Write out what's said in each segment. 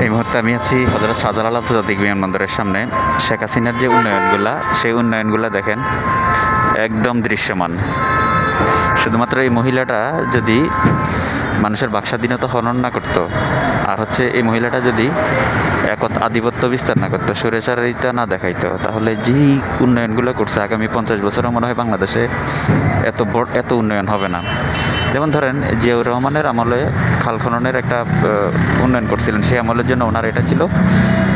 এই মুহূর্তে আমি আছি হযরত শাহজালাল আন্তর্জাতিক বিমানবন্দরের সামনে। শেখ হাসিনার যে উন্নয়নগুলা, সেই উন্নয়নগুলা দেখেন একদম দৃশ্যমান। শুধুমাত্র এই মহিলাটা যদি মানুষের বাকস্বাধীনতা হনন না করতো, আর হচ্ছে এই মহিলাটা যদি আধিপত্য বিস্তার না করতো, স্বৈরাচারিতা না দেখাইতো, তাহলে যেই উন্নয়নগুলো করছে আগামী 50 বছরও মনে হয় বাংলাদেশে এত উন্নয়ন হবে না। যেমন ধরেন জিয়াউর রহমানের আমলে খাল খননের একটা উন্নয়ন করছিলেন, সেই আমলের জন্য ওনার এটা ছিল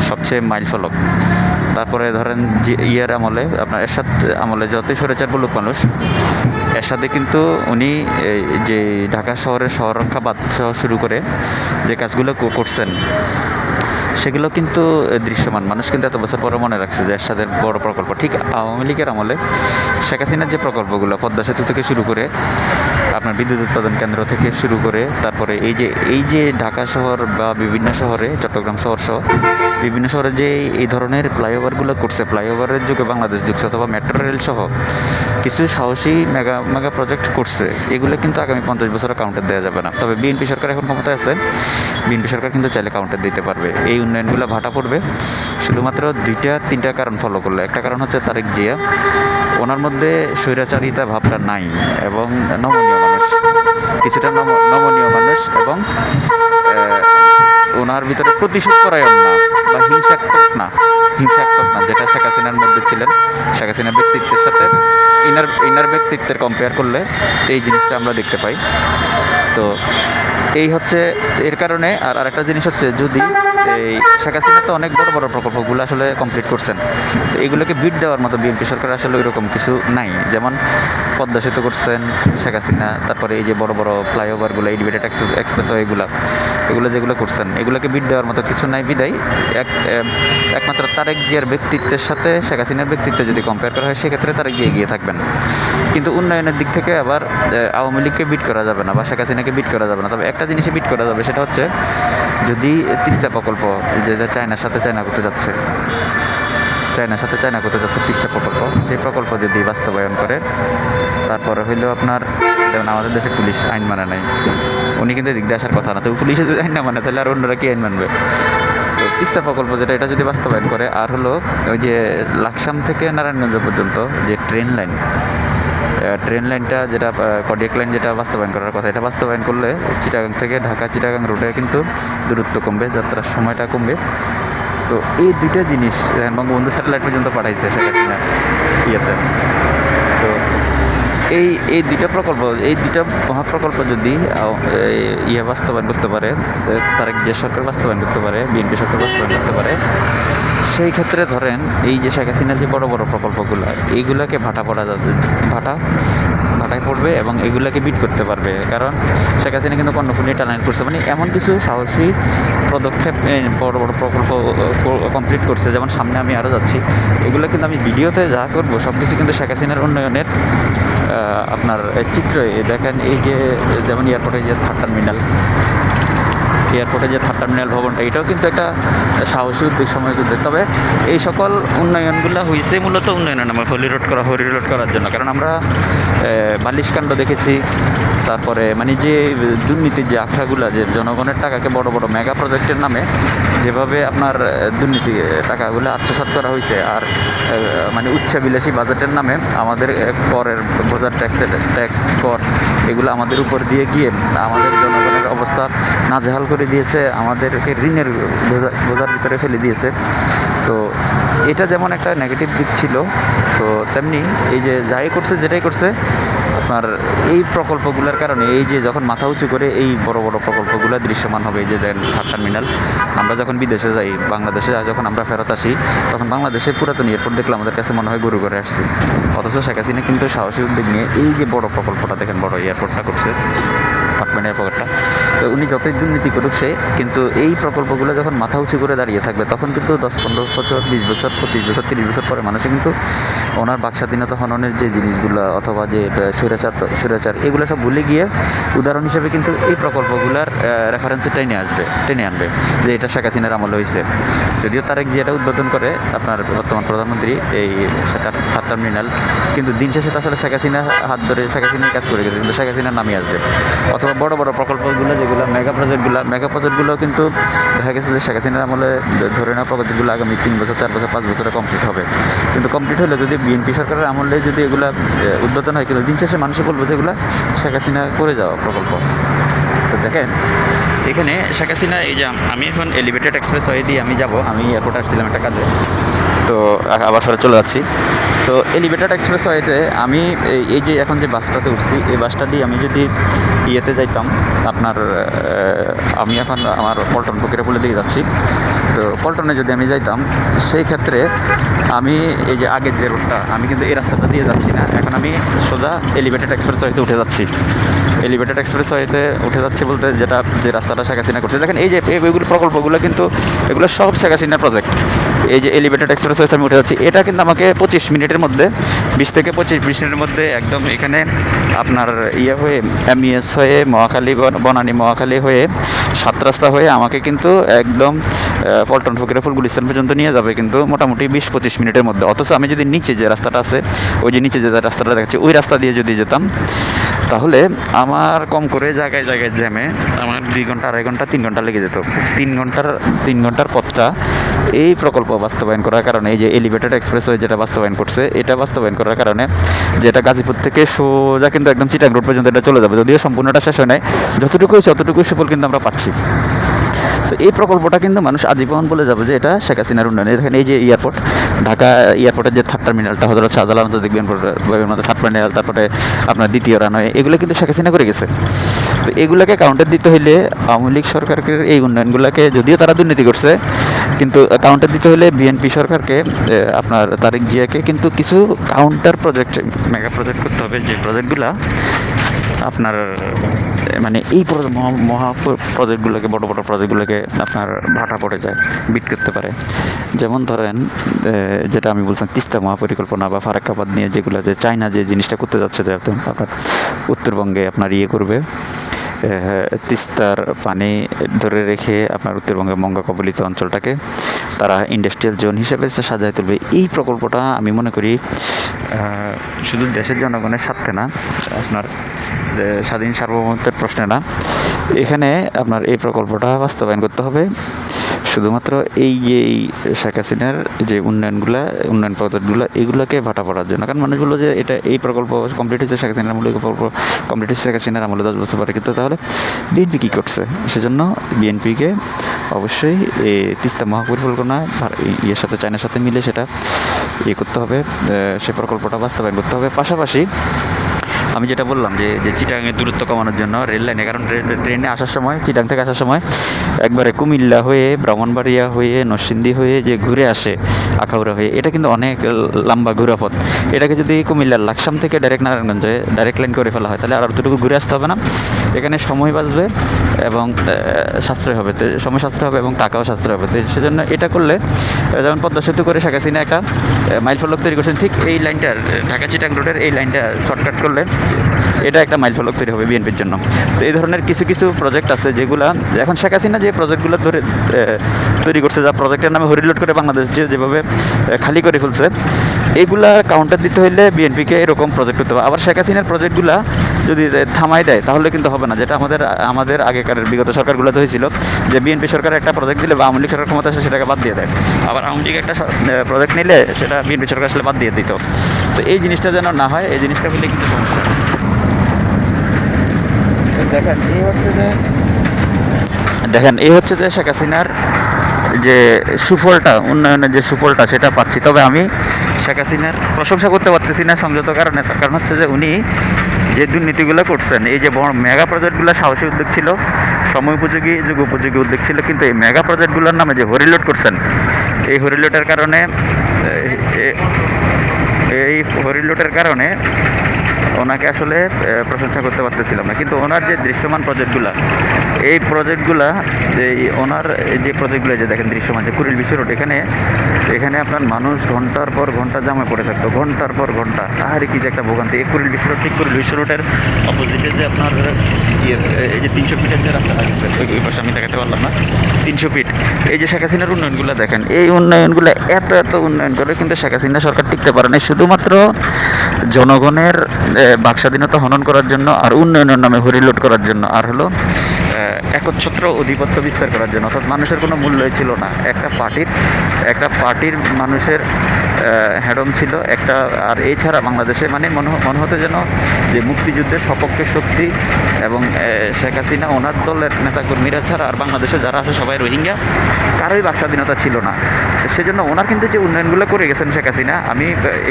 সবচেয়ে মাইলফলক। তারপরে ধরেন ইয়ার আমলে, আপনার এরশাদ আমলে যতই স্বৈরাচার বলুক মানুষ, এরশাদে কিন্তু উনি যে ঢাকা শহরের শহররক্ষা বাঁধ শুরু করে যে কাজগুলো করছেন সেগুলো কিন্তু দৃশ্যমান। মানুষ কিন্তু এত বছর পরে মনে রাখছে যে এরশাদের বড় প্রকল্প। ঠিক আওয়ামী লীগের আমলে শেখ হাসিনার যে প্রকল্পগুলো, পদ্মা সেতু থেকে শুরু করে আপনার বিদ্যুৎ উৎপাদন কেন্দ্র থেকে শুরু করে, তারপরে এই যে ঢাকা শহর বা বিভিন্ন শহরে, চট্টগ্রাম শহর সহ বিভিন্ন শহরে যে এই ধরনের ফ্লাইওভারগুলো করছে, ফ্লাইওভারের যুগে বাংলাদেশ যুগছে, অথবা মেট্রো রেল সহ কিছু সাহসী মেগা প্রজেক্ট করছে, এগুলো কিন্তু আগামী 50 বছরে কাউন্টার দেওয়া যাবে না। তবে বিএনপি সরকার এখন ক্ষমতায় আছে, বিএনপি সরকার কিন্তু চাইলে কাউন্টার দিতে পারবে। এই উন্নয়নগুলো ভাটা পড়বে শুধুমাত্র 2-3টা কারণ ফলো করলে। একটা কারণ হচ্ছে তারেক জিয়া, ওনার মধ্যে স্বৈরাচারিতা ভাবটা নাই, এবং নমনীয় মানুষ, কিছুটা নমনীয় মানুষ, এবং ওনার ভিতরে প্রতিশোধ পরায়ণ না বা হিংসাত্মক না, যেটা শেখ হাসিনার মধ্যে ছিলেন। শেখ হাসিনার ব্যক্তিত্বের সাথে ইনার ব্যক্তিত্বের কম্পেয়ার করলে এই জিনিসটা আমরা দেখতে পাই। তো এই হচ্ছে এর কারণে। আর আরেকটা জিনিস হচ্ছে, যদি এই শেখ হাসিনা তো অনেক বড় বড় প্রকল্পগুলো আসলে কমপ্লিট করছেন, তো এগুলোকে বিট দেওয়ার মতো বিএনপি সরকার আসলে ওইরকম কিছু নাই। যেমন পদ্মা সেতু করছেন শেখ হাসিনা, তারপরে এই যে বড় বড় ফ্লাইওভারগুলো, এলিভেটেড এক্সপ্রেসওয়ে, এগুলো যেগুলো করছেন, এগুলোকে বিট দেওয়ার মতো কিছু নাই। বিদায় একমাত্র তারেক জিয়ার ব্যক্তিত্বের সাথে শেখ হাসিনার ব্যক্তিত্ব যদি কম্পেয়ার করা হয়, সেক্ষেত্রে তারেক জিয়া এগিয়ে থাকবেন। কিন্তু উন্নয়নের দিক থেকে আবার আওয়ামী লীগকে বিট করা যাবে না বা শেখ হাসিনাকে বিট করা যাবে না। তবে একটা জিনিসে বিট করা যাবে, সেটা হচ্ছে যদি তিস্তা প্রকল্প, যেটা চায়নার সাথে চায়না করতে যাচ্ছে তিস্তা প্রকল্প, সেই প্রকল্প যদি বাস্তবায়ন করে, তারপরে হইলেও আপনার, যেমন আমাদের দেশে পুলিশ আইন মানে নাই, উনি কিন্তু এদিক দিয়ে আসার কথা না। তো পুলিশে যদি আইন না মানে, তাহলে আর অন্যরা কি আইন মানবে? তো তিস্তা প্রকল্প যেটা, এটা যদি বাস্তবায়ন করে, আর হলো ওই যে লাকসাম থেকে নারায়ণগঞ্জ পর্যন্ত যে ট্রেন লাইনটা, যেটা কর্ডিয়াক লাইন, যেটা বাস্তবায়ন করার কথা, এটা বাস্তবায়ন করলে চিটাগাং থেকে ঢাকা চিটাগাং রুটে কিন্তু দূরত্ব কমবে, যাত্রার সময়টা কমবে। তো এই দুইটা জিনিস বঙ্গবন্ধু স্যাটেলাইট পর্যন্ত পাঠাইছে শেখ হাসিনা ইয়েতে। তো এই দুইটা মহাপ্রকল্প যদি বাস্তবায়ন করতে পারে, তারেক যে সরকার বাস্তবায়ন করতে পারে, বিএনপি সরকার বাস্তবায়ন করতে পারে, সেই ক্ষেত্রে ধরেন এই যে শেখ হাসিনার যে বড় বড় প্রকল্পগুলো, এইগুলোকে ভাটায় পড়বে এবং এগুলোকে বিট করতে পারবে। কারণ শেখ হাসিনা কিন্তু কর্ণফুলী টানেল করছে, মানে এমন কিছু সাহসী পদক্ষেপ, বড় বড় প্রকল্প কমপ্লিট করছে। যেমন সামনে আমি আরও যাচ্ছি, এগুলো কিন্তু আমি ভিডিওতে যা করবো সব কিছু কিন্তু শেখ হাসিনার উন্নয়নের আপনার চিত্র। দেখেন এই যে, যেমন এয়ারপোর্টে যে থার্ড টার্মিনাল ভবনটা, এটাও কিন্তু একটা সাহসী উদ্যোগ সময় কিন্তু। তবে এই সকল উন্নয়নগুলো হয়েছে মূলত উন্নয়নের নামে হরিরোড করার জন্য। কারণ আমরা বালিশকাণ্ড দেখেছি, তারপরে মানে যে দুর্নীতির যে আখড়াগুলো, যে জনগণের টাকাকে বড় বড় মেগা প্রজেক্টের নামে যেভাবে আপনার দুর্নীতি টাকাগুলো আত্মসাৎ করা হয়েছে, আর মানে উচ্চাবিলাসী বাজেটের নামে আমাদের করের বোঝার ট্যাক্স কর, এগুলো আমাদের উপর দিয়ে গিয়ে আমাদের জনগণের অবস্থা নাজেহাল করে দিয়েছে, আমাদেরকে ঋণের বোঝার ভিতরে ফেলে দিয়েছে। তো এটা যেমন একটা নেগেটিভ দিক ছিল, তো তেমনি এই যে যেটাই করছে আপনার এই প্রকল্পগুলোর কারণে, এই যে যখন মাথা উঁচু করে এই বড় বড় প্রকল্পগুলো দৃশ্যমান হবে, এই যে থার্ড টার্মিনাল, আমরা যখন বিদেশে যাই, বাংলাদেশে যখন আমরা ফেরত আসি, তখন বাংলাদেশের পুরাতন এয়ারপোর্ট দেখলে আমাদের কাছে মনে হয় গরু করে আসছি। অথচ শেখ হাসিনা কিন্তু সাহসী উদ্যোগ নিয়ে এই যে বড় প্রকল্পটা দেখেন, বড় এয়ারপোর্টটা করছে, এয়ারপোর্টটা। তো উনি যতই দুর্নীতি করুক, সে কিন্তু এই প্রকল্পগুলো যখন মাথা উঁচু করে দাঁড়িয়ে থাকবে, তখন কিন্তু 10-15 বছর, 20 বছর, 25 বছর, 30 বছর পরে মানুষে কিন্তু ওনার বাকস্বাধীনতা হননের যে জিনিসগুলো, অথবা যে স্বৈরাচার, এগুলো সব ভুলে গিয়ে উদাহরণ হিসেবে কিন্তু এই প্রকল্পগুলোর রেফারেন্সে টেনে আনবে, যে এটা শেখ হাসিনার আমলে হয়েছে। যদিও তারেক জিয়াটা উদ্বোধন করে আপনার বর্তমান প্রধানমন্ত্রী এই সাত টার্মিনাল, কিন্তু দিন শেষে তো আসলে শেখ হাসিনা হাত ধরে শেখ হাসিনাই কাজ করে গেছে, কিন্তু শেখ হাসিনা নামই আসবে। অথবা বড় বড় প্রকল্পগুলো যেগুলো মেগা প্রজেক্টগুলো কিন্তু দেখা গেছে যে শেখ হাসিনার আমলে ধরে নেওয়া প্রজেক্টগুলো আগামী 3 বছর 4 বছর 5 বছরে কমপ্লিট হবে। কিন্তু কমপ্লিট হলে যদি বিএনপি সরকারের আমলে যদি এগুলো উদ্বোধন হয়, কিন্তু দিন শেষে মানুষে বলবো যে এগুলো শেখ হাসিনা করে যাওয়া প্রকল্প। তো দেখেন এখানে শেখ হাসিনা এই যে আমি এখন এলিভেটেড এক্সপ্রেস ওয়ে দিয়ে আমি যাব, আমি এয়ারপোর্ট আসছিলাম একটা কাজে, তো আবার সরে চলে যাচ্ছি। তো এলিভেটেড এক্সপ্রেস ওয়েতে আমি এই যে এখন যে বাসটাতে উঠছি, এই বাসটা দিয়ে আমি যদি ইয়েতে যাইতাম আপনার আমি এখন আমার পল্টন ফকিরাপুলের দিকে যাচ্ছি। তো পল্টনে যদি আমি যাইতাম সেই ক্ষেত্রে আমি এই যে আগের যে রোডটা, আমি কিন্তু এই রাস্তাটা দিয়ে যাচ্ছি না, এখন আমি সোজা এলিভেটেড এক্সপ্রেস ওয়েতে উঠে যাচ্ছি। এলিভেটেড এক্সপ্রেস ওয়েতে উঠে যাচ্ছে বলতে যে রাস্তাটা শেখ হাসিনা করছে, দেখেন এই যে এইগুলো প্রকল্পগুলো কিন্তু এগুলো সব শেখ হাসিনার প্রজেক্ট। এই যে এলিভেটেড এক্সপ্রেস ওয়ে আমি উঠে যাচ্ছি, এটা কিন্তু আমাকে 25 মিনিটের মধ্যে 20 থেকে 25 মিনিটের মধ্যে একদম এখানে আপনার ইয়ে হয়ে এমইএস হয়ে মহাখালী বনানী মহাখালী হয়ে 7 রাস্তা হয়ে আমাকে কিন্তু একদম পল্টন ফকিরাপুল গুলিস্তান পর্যন্ত নিয়ে যাবে কিন্তু মোটামুটি 20-25 মিনিটের মধ্যে। অথচ আমি যদি নিচে যে রাস্তাটা আছে, ওই যে নিচে যে রাস্তাটা দেখাচ্ছি ওই রাস্তা দিয়ে যদি যেতাম, তাহলে আমার কম করে জায়গায় জায়গায় জ্যামে আমার 2 ঘন্টা 2.5 ঘন্টা 3 ঘন্টা লেগে যেত। 3 ঘন্টার পথটা এই প্রকল্প বাস্তবায়ন করার কারণে, এই যে এলিভেটেড এক্সপ্রেসওয়ে যেটা বাস্তবায়ন করছে, এটা বাস্তবায়ন করার কারণে যেটা গাজীপুর থেকে সোজা কিন্তু একদম চিটাং রোড পর্যন্ত এটা চলে যাবে, যদিও সম্পূর্ণটা শেষ হয় নাই, যতটুকু হয়েছে অতটুকু সুফল কিন্তু আমরা পাচ্ছি। তো এই প্রকল্পটা কিন্তু মানুষ আজীবন বলে যাবে যে এটা শেখ হাসিনার উন্নয়ন। এখানে এই যে এয়ারপোর্ট, ঢাকা এয়ারপোর্টের যে 3rd টার্মিনালটা, হজরত শাহজালাল আন্তর্জাতিক বিমানবন্দর 3rd টার্মিনাল, তারপরে আপনার 2য় রানওয়ে, এগুলো কিন্তু শেখ হাসিনা করে গেছে। তো এগুলোকে কাউন্টার দিতে হইলে আওয়ামী লীগ সরকারকে এই উন্নয়নগুলোকে, যদিও তারা দুর্নীতি করছে, কিন্তু কাউন্টার দিতে হলে বিএনপি সরকারকে আপনার তারেক জিয়াকে কিন্তু কিছু কাউন্টার প্রজেক্ট, মেগা প্রজেক্ট করতে হবে, যে প্রজেক্টগুলো আপনার মানে এই মহা প্রজেক্টগুলোকে, বড় বড় প্রজেক্টগুলোকে আপনার ভাটা পড়ে যায়, বিট করতে পারে। যেমন ধরেন যেটা আমি বলছিলাম তিস্তা মহাপরিকল্পনা বা ফারাক্কাবাদ নিয়ে, যেগুলো যে চায়না যে জিনিসটা করতে যাচ্ছে, যাতে আপনার উত্তরবঙ্গে আপনার ইয়ে করবে, তিস্তার পানি ধরে রেখে আপনার উত্তরবঙ্গের মঙ্গা কবলিত অঞ্চলটাকে তারা ইন্ডাস্ট্রিয়াল জোন হিসেবে সাজায় তুলবে। এই প্রকল্পটা আমি মনে করি শুধু দেশের জনগণের স্বার্থে না, আপনার স্বাধীন সার্বভৌমত্বের প্রশ্নে না, এখানে আপনার এই প্রকল্পটা বাস্তবায়ন করতে হবে শুধুমাত্র এই যে শেখ হাসিনার যে উন্নয়ন প্রজেক্টগুলো, এগুলোকে ভাটা পড়ার জন্য। কারণ মানুষ বললো যে এটা এই প্রকল্প কমপ্লিট হচ্ছে শেখ হাসিনার আমলে, প্রকল্প কমপ্লিট হচ্ছে শেখ হাসিনার আমলে 10 বছর পরে, কিন্তু তাহলে বিএনপি কী করছে? সেজন্য বিএনপিকে অবশ্যই এই তিস্তা মহাপরিকল্পনা ইয়ের সাথে, চায়নার সাথে মিলে সেটা করতে হবে, সে প্রকল্পটা বাস্তবায়ন করতে হবে। পাশাপাশি আমি যেটা বললাম যে চিটাংয়ের দূরত্ব কমানোর জন্য রেল লাইনে, কারণ ট্রেনে আসার সময়, চিটাং থেকে আসার সময় একবারে কুমিল্লা হয়ে, ব্রাহ্মণবাড়িয়া হয়ে, নরসিংদী হয়ে যে ঘুরে আসে আখাউড়া হয়ে, এটা কিন্তু অনেক লম্বা ঘোরা পথ। এটাকে যদি কুমিল্লার লাকসাম থেকে ডাইরেক্ট নারায়ণগঞ্জে ডাইরেক্ট লাইন করে ফেলা হয়, তাহলে আর অতটুকু ঘুরে আসতে হবে না, এখানে সময় বাঁচবে এবং সাশ্রয় হবে, সময় সাশ্রয় হবে এবং টাকাও সাশ্রয় হবে। তো সেজন্য এটা করলে, যেমন পদ্মা সেতু করে শেখ হাসিনা একটা মাইল ফলক তৈরি করছেন, ঠিক এই লাইনটার, ঢাকা চিটাং রোডের এই লাইনটা শর্টকাট করলে এটা একটা মাইল ফলক তৈরি হবে বিএনপির জন্য। তো এই ধরনের কিছু কিছু প্রজেক্ট আছে যেগুলা এখন শেখ হাসিনা যে প্রজেক্টগুলো ধরে তৈরি করছে, যা প্রজেক্টের নামে হরিলোড করে বাংলাদেশ যেভাবে খালি করে ফেলছে, এইগুলা কাউন্টার দিতে হইলে বিএনপিকে এরকম প্রজেক্ট করতে হবে। আবার শেখ হাসিনার প্রজেক্টগুলা যদি থামাই দেয় তাহলে কিন্তু হবে না, যেটা আমাদের আগেকার বিগত সরকারগুলোতে হয়েছিল, যে বিএনপি সরকার একটা প্রজেক্ট দিলে বা আওয়ামী লীগ সরকার ক্ষমতা আসে সেটাকে বাদ দিয়ে দেয়, আবার আওয়ামী লীগ একটা প্রজেক্ট নিলে সেটা বিএনপি সরকার আসলে বাদ দিয়ে দিত। তো এই জিনিসটা যেন না হয়, এই জিনিসটা হলে কিন্তু সমস্যা। দেখেন এই হচ্ছে যে শেখ হাসিনার যে সুফলটা, উন্নয়নের যে সুফলটা, সেটা পাচ্ছি। তবে আমি শেখ হাসিনার প্রশংসা করতে পারতেছি না সংযত কারণে, কারণ হচ্ছে যে উনি যে দুর্নীতিগুলো করছেন, এই যে বড় মেগা প্রজেক্টগুলো সাহসী উদ্যোগ ছিল, সময় উপযোগী, যুগ উপযোগী উদ্যোগ ছিল, কিন্তু এই মেগা প্রজেক্টগুলোর নামে যে হরিলোড করছেন, এই হরিলোডের কারণে ওনাকে আসলে প্রশংসা করতে পারতেছিলাম না। কিন্তু ওনার যে দৃশ্যমান প্রজেক্টগুলো, এই প্রজেক্টগুলা, এই ওনার যে প্রজেক্টগুলো যে দেখেন দৃশ্যমান যে কুড়িল বিশ্ব রোড, এখানে আপনার মানুষ ঘন্টার পর ঘন্টা জামে পড়ে থাকতো, ঘন্টার পর ঘন্টা। আহারে কি যে একটা ভোগান্তি। এই কুড়িল বিশ্ব রোড, ঠিক কুড়িল বিশ্ব রোডের অপোজিটে যে আপনার এই যে 300 ফিটের যে রাস্তা আছে, ওই পাশে আমি দেখাতে পারলাম না, 300 ফিট। এই যে শেখ হাসিনার উন্নয়নগুলো দেখেন, এই উন্নয়নগুলো এত উন্নয়ন করে কিন্তু শেখ হাসিনা সরকার টিকতে পারে না, শুধুমাত্র জনগণের বাকস্বাধীনতা হনন করার জন্য, আর উন্নয়নের নামে হরিলুট করার জন্য, আর হলো একচ্ছত্র আধিপত্য বিস্তার করার জন্য। অর্থাৎ মানুষের কোনো মূল্যই ছিল না। একটা পার্টির মানুষের হ্যাডম ছিল একটা। আর এছাড়া বাংলাদেশে মানে মনে হতো যেন যে মুক্তিযুদ্ধের সপক্ষে শক্তি এবং শেখ হাসিনা ওনার দলের নেতাকর্মীরা ছাড়া আর বাংলাদেশে যারা আছে সবাই রোহিঙ্গা, কারোই বাকস্বাধীনতা ছিল না। সেজন্য ওনার কিন্তু যে উন্নয়নগুলো করে গেছেন শেখ হাসিনা,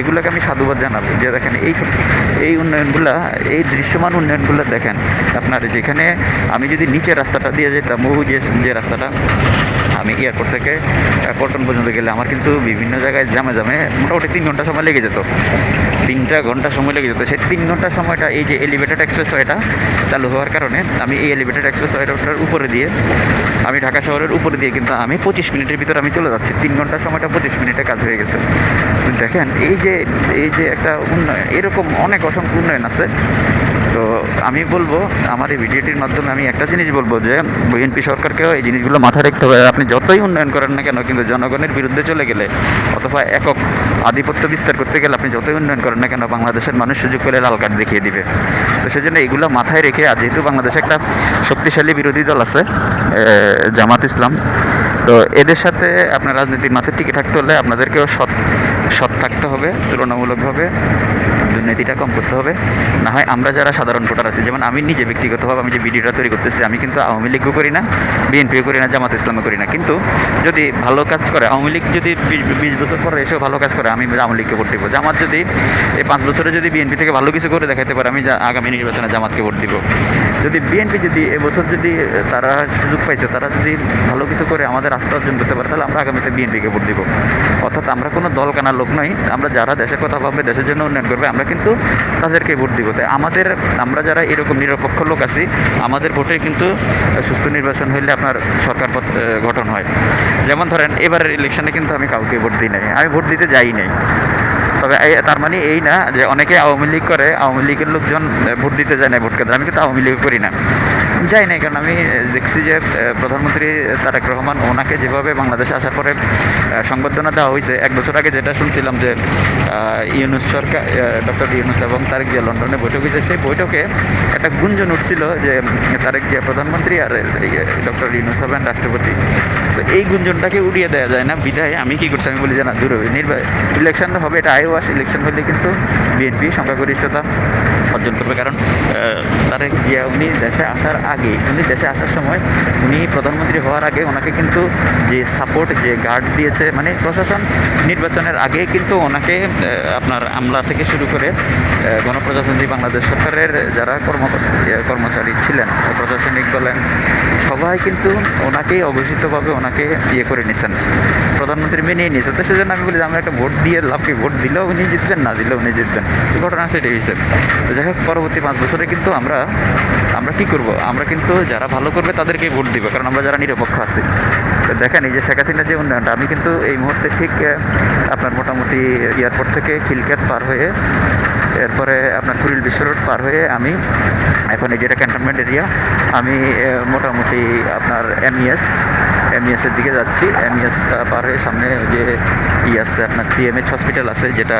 এগুলোকে আমি সাধুবাদ জানাবো। যে দেখেন এই উন্নয়নগুলো, এই দৃশ্যমান উন্নয়নগুলো দেখেন আপনার। যেখানে আমি যদি নিচের রাস্তাটা দিয়ে যেতাম, যে রাস্তাটা আমি এয়ারপোর্ট থেকে পল্টন পর্যন্ত গেলে আমার কিন্তু বিভিন্ন জায়গায় জামে মোটামুটি 3 ঘন্টা সময় লেগে যেত, 3টা ঘন্টা সময় লেগে যেত। সেই 3 ঘন্টা সময়টা এই যে এলিভেটেড এক্সপ্রেসওয়েটা চালু হওয়ার কারণে আমি এই এলিভেটেড এক্সপ্রেসওয়েটার উপরে দিয়ে, আমি ঢাকা শহরের উপরে দিয়ে কিন্তু আমি 25 মিনিটের ভিতরে আমি চলে যাচ্ছি। 3 ঘন্টার সময়টা 25 মিনিটে কাজ হয়ে গেছে। দেখেন এই যে একটা উন্নয়ন, এরকম অনেক অসংখ্য উন্নয়ন আছে। তো আমি বলবো, আমার এই ভিডিওটির মাধ্যমে আমি একটা জিনিস বলবো যে বিএনপি সরকারকেও এই জিনিসগুলো মাথায় রাখতে হবে। আপনি যতই উন্নয়ন করেন না কেন, কিন্তু জনগণের বিরুদ্ধে চলে গেলে অথবা একক আধিপত্য বিস্তার করতে গেলে আপনি যতই উন্নয়ন করেন না কেন, বাংলাদেশের মানুষ সুযোগ পেলে লাল কার্ড দেখিয়ে দিবে। তো সেজন্য এগুলো মাথায় রেখে, আর যেহেতু বাংলাদেশে একটা শক্তিশালী বিরোধী দল আছে জামাত ইসলাম, তো এদের সাথে আপনার রাজনীতির মাথায় টিকে থাকতে হলে আপনাদেরকেও সৎ থাকতে হবে, তুলনামূলকভাবে দুর্নীতিটা কম করতে হবে। না হয় আমরা যারা সাধারণ ভোটার আছি, যেমন আমি নিজে ব্যক্তিগতভাবে আমি যে ভিডিওটা তৈরি করতেছি, আমি কিন্তু আওয়ামী লীগও করি না, বিএনপিও করি না, জামাত ইসলামও করি না। কিন্তু যদি ভালো কাজ করে, আওয়ামী লীগ যদি 20 বছর পরে এসেও ভালো কাজ করে, আমি আওয়ামী লীগকে ভোট দিব। জামাত যদি এই 5 বছরে যদি বিএনপি থেকে ভালো কিছু করে দেখাতে পারে, আমি আগামী নির্বাচনে জামাতকে ভোট দিব। যদি বিএনপি যদি এবছর যদি তারা সুযোগ পাইছে, তারা যদি ভালো কিছু করে আমাদের আস্থা অর্জন করতে পারে, তাহলে আমরা আগামীতে বিএনপিকে ভোট দিব। অর্থাৎ আমরা কোনো দল কানার লোক নই। আমরা যারা দেশের কথা ভাববে, দেশের জন্য উন্নয়ন করবে, আমরা কিন্তু তাদেরকে ভোট দিব। তাই আমরা যারা এরকম নিরপেক্ষ লোক আছি, আমাদের ভোটে কিন্তু সুস্থ নির্বাচন হইলে আপনার সরকার গঠন হয়। যেমন ধরেন এবারের ইলেকশনে কিন্তু আমি কাউকে ভোট দিই নাই, আমি ভোট দিতে যাই নাই। তবে তার মানে এই না যে অনেকে আওয়ামী লীগ করে, আওয়ামী লীগের লোকজন ভোট দিতে যায় না ভোট কেন্দ্রে। আমি কিন্তু আওয়ামী লীগ করি না, যাই নাই। কারণ আমি দেখছি যে প্রধানমন্ত্রী তারেক রহমান, ওনাকে যেভাবে বাংলাদেশে আসার পরে সংবর্ধনা দেওয়া হয়েছে, 1 বছর আগে যেটা শুনছিলাম যে ইউনূস সরকার, ডক্টর ইউনূস এবং তারেক জিয়া লন্ডনে বৈঠক হয়েছে, সেই বৈঠকে একটা গুঞ্জন উঠছিল যে তারেক জিয়া প্রধানমন্ত্রী আর ডক্টর ইউনূস হবেন রাষ্ট্রপতি। তো এই গুঞ্জনটাকে উড়িয়ে দেওয়া যায় না, বিধায় আমি কী করছি, আমি বলি যে না, দূর হবে। ইলেকশনটা হবে, এটা আইওয়াস ইলেকশন হলে কিন্তু বিএনপি সংখ্যাগরিষ্ঠতা অর্জন করবে। কারণ তারেক জিয়া উনি দেশে আসার সময়, উনি প্রধানমন্ত্রী হওয়ার আগে ওনাকে কিন্তু যে সাপোর্ট, যে গার্ড দিয়েছে, মানে প্রশাসন নির্বাচনের আগে কিন্তু ওনাকে আপনার আমলা থেকে শুরু করে গণপ্রজাতন্ত্রী বাংলাদেশ সরকারের যারা কর্মচারী ছিলেন, প্রশাসনিক বলেন, সবাই কিন্তু ওনাকেই অঘোষিতভাবে ওনাকে করে নিয়েছেন, প্রধানমন্ত্রী মেনেই নিয়েছেন। তো সেজন্য আমি বলি যে আমরা একটা ভোট দিয়ে লাভকে, ভোট দিলেও উনি জিতবেন, না দিলেও উনি জিতবেন। তো ঘটনা সেটাই হয়েছে। তো যাই হোক, পরবর্তী 5 বছরে কিন্তু আমরা কী করব, আমরা কিন্তু যারা ভালো করবে তাদেরকেই ভোট দিব, কারণ আমরা যারা নিরপেক্ষ আছি। তো দেখেন এই যে শেখ হাসিনার যে উন্নয়নটা, আমি কিন্তু এই মুহূর্তে ঠিক আপনার মোটামুটি এয়ারপোর্ট থেকে খিলক্ষেত পার হয়ে, এরপরে আপনার কুড়িল বিশ্ব রোড পার হয়ে আমি এখন এই যেটা ক্যান্টনমেন্ট এরিয়া, আমি মোটামুটি আপনার এমইএসের দিকে যাচ্ছি। এমইএস পার হয়ে সামনে যে আছে আপনার সিএমএইচ হসপিটাল আছে, যেটা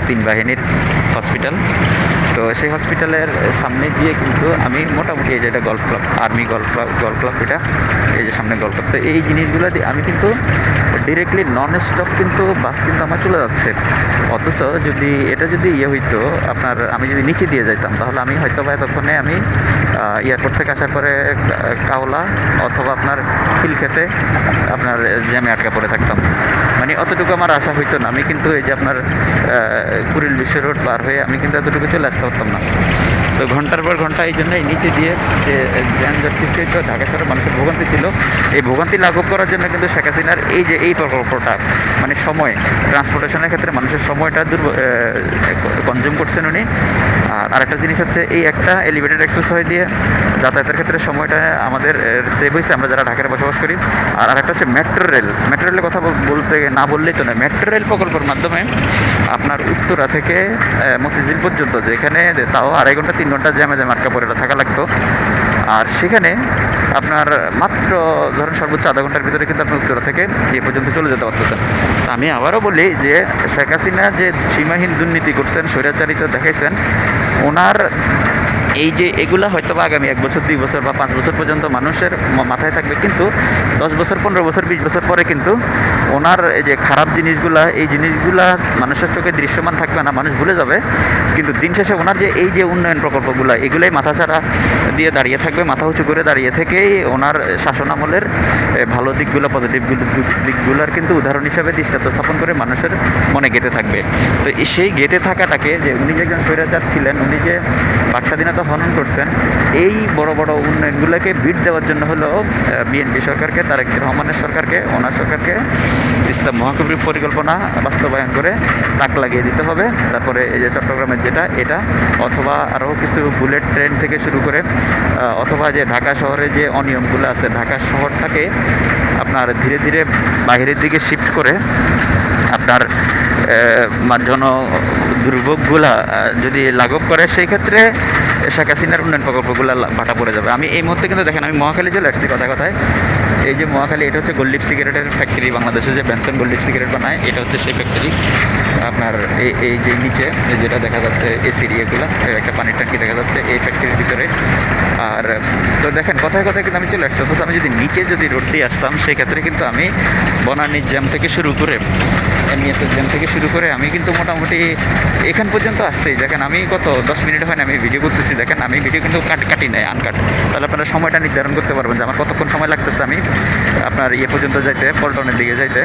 3 বাহিনীর হসপিটাল। তো সেই হসপিটালের সামনে দিয়ে কিন্তু আমি মোটামুটি এই যেটা golf club, army golf club, এটা এই যে সামনে গল্ফ ক্লাব। তো এই জিনিসগুলো দিয়ে আমি কিন্তু ডিরেক্টলি নন স্টপ কিন্তু বাস কিন্তু আমার চলে যাচ্ছে। অথচ যদি এটা হইতো আপনার, আমি যদি নিচে দিয়ে যাইতাম, তাহলে আমি হয়তো বা এতক্ষণে আমি এয়ারপোর্ট থেকে আসার পরে কাওলা অথবা আপনার খিলক্ষেতে আপনার জ্যামে আটকা পড়ে থাকতাম। মানে অতটুকু আমার আশা হইতো না। আমি কিন্তু এই যে আপনার কুড়িল বিশ্ব রোড পার হয়ে আমি কিন্তু এতটুকু চলে আসতে পারতাম না। তো ঘন্টার পর ঘন্টা এই জন্য এই নিচে দিয়ে যে যানজট সৃষ্টি হইতো, ঢাকা শহরের মানুষের ভোগান্তি ছিল, এই ভোগান্তি লাঘব করার জন্য কিন্তু শেখ হাসিনার এই প্রকল্পটা, মানে সময় ট্রান্সপোর্টেশনের ক্ষেত্রে মানুষের সময়টা কনজিউম করছেন উনি। আর আরেকটা জিনিস হচ্ছে এই একটা এলিভেটেড এক্সপ্রেসওয়ে দিয়ে যাতায়াতের ক্ষেত্রে সময়টা আমাদের সেভ হয়েছে আমরা যারা ঢাকায় বসবাস করি। আর আরেকটা হচ্ছে মেট্রো রেলের কথা বলতে না বললেই তো নয়। মেট্রো রেল প্রকল্পের মাধ্যমে আপনার উত্তরা থেকে মতিঝিল পর্যন্ত, যেখানে তাও 2.5 ঘন্টা 3 ঘন্টা জ্যামে আটকা পড়ে থাকা লাগতো, আর সেখানে আপনার মাত্র ধরেন সর্বোচ্চ আধা ঘন্টার ভিতরে কিন্তু আপনি উত্তরা থেকে এ পর্যন্ত চলে যেতে পারতেছেন। আমি আবারও বলি যে শেখ হাসিনা যে সীমাহীন দুর্নীতি করছেন, স্বৈরাচারিতা দেখাইছেন, ওনার এই যে এগুলা হয়তো বা আগামী 1 বছর 2 বছর বা 5 বছর পর্যন্ত মানুষের মাথায় থাকবে, কিন্তু 10 বছর 15 বছর 20 বছর পরে কিন্তু ওনার এই যে খারাপ জিনিসগুলা, এই জিনিসগুলা মানুষের চোখে দৃশ্যমান থাকবে না, মানুষ ভুলে যাবে। কিন্তু দিন শেষে ওনার যে এই যে উন্নয়ন প্রকল্পগুলো, এগুলাই মাথাছাড়া দিয়ে দাঁড়িয়ে থাকবে, মাথা উঁচু করে দাঁড়িয়ে থেকেই ওনার শাসন আমলের ভালো দিকগুলো, পজিটিভ দিকগুলোর কিন্তু উদাহরণ হিসাবে দৃষ্টান্ত স্থাপন করে মানুষের মনে গেঁথে থাকবে। তো সেই গেঁথে থাকাটাকে, যে উনি যে একজন স্বৈরাচার ছিলেন, উনি যে বাক স্বাধীনতা হনন করছেন, এই বড় বড় উন্নয়নগুলোকে বিট দেওয়ার জন্য হলো বিএনপি সরকারকে, তারেক রহমানের সরকারকে, ওনার সরকারকে ইসলাম মহাকবির পরিকল্পনা বাস্তবায়ন করে তাক লাগিয়ে দিতে হবে। তারপরে এই যে চট্টগ্রামের যেটা, এটা অথবা আরও কিছু বুলেট ট্রেন থেকে শুরু করে, অথবা যে ঢাকা শহরে যে অনিয়মগুলো আছে, ঢাকা শহরটাকে আপনার ধীরে ধীরে বাইরের দিকে শিফট করে আপনার জন দুর্ভোগগুলা যদি লাঘব করে, সেই ক্ষেত্রে শেখ হাসিনার উন্নয়ন প্রকল্পগুলো ভাটা পড়ে যাবে। আমি এই মুহূর্তে কিন্তু দেখেন আমি মহাখালী চলে আসছি কথায়। এই যে মহাখালী, এটা হচ্ছে গোল্ড লিপ সিগারেটের ফ্যাক্টরি, বাংলাদেশে যে বেনসন গোল্ড লিপ সিগারেট বানায়, এটা হচ্ছে সেই ফ্যাক্টরি। আপনার এই যে নিচে যেটা দেখা যাচ্ছে এসির ইয়েগুলো, একটা পানির ট্যাঙ্কি দেখা যাচ্ছে এই ফ্যাক্টরির ভিতরে। আর তো দেখেন কথায় কিন্তু আমি চলে আসছি, অথচ আমি যদি নিচে রোড দিয়ে আসতাম, সেক্ষেত্রে কিন্তু আমি বনানীর জ্যাম থেকে শুরু করে, এমইএসের জ্যাম থেকে শুরু করে আমি কিন্তু মোটামুটি এখান পর্যন্ত আসতেই, দেখেন আমি কত 10 মিনিট হয় না আমি ভিডিও করতেছি, দেখেন আমি ভিডিও কিন্তু কাটি নাই, আনকাট। তাহলে আপনারা সময়টা নির্ধারণ করতে পারবেন যে আমার কতক্ষণ সময় লাগতেছে আমি আপনার ইয়ে পর্যন্ত যাইতে, পল্টনের দিকে যাইতে।